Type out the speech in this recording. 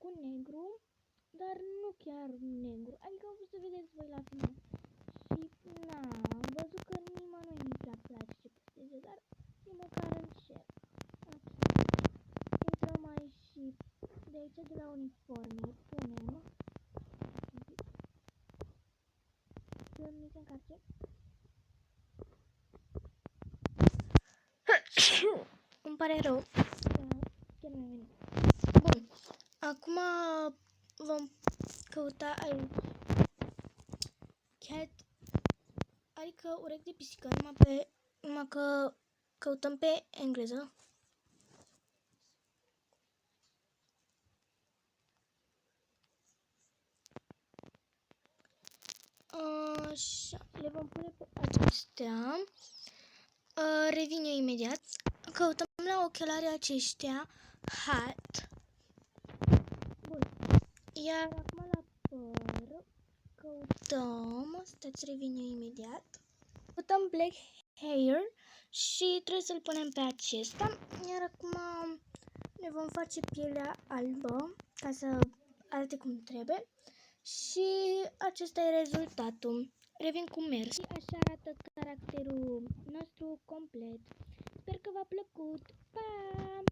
cu negru, dar nu chiar negru, adică o să vedeți voi la final. Și na, am văzut că nimănui nu prea place ce posteze, dar eu măcar încerc. Ok, intrăm aici și de aici de la uniforme punem să nu se încarce. Îmi pare rău, chiar mi-a venit. Bun, acum vom căuta aici cat, adică urechi de pisică, numai că căutăm pe engleză. Așa, le vom pune pe acestea. Revin eu imediat. Căutăm la ochelarii aceștia hat. Bun. Iar acum la păr căutăm, stați, revin eu imediat. Căutăm black hair și trebuie să-l punem pe acesta. Iar acum ne vom face pielea albă ca să arate cum trebuie. Și acesta e rezultatul. Revin cu mers. Și așa arată caracterul nostru complet. Sper că v-a plăcut. Pa!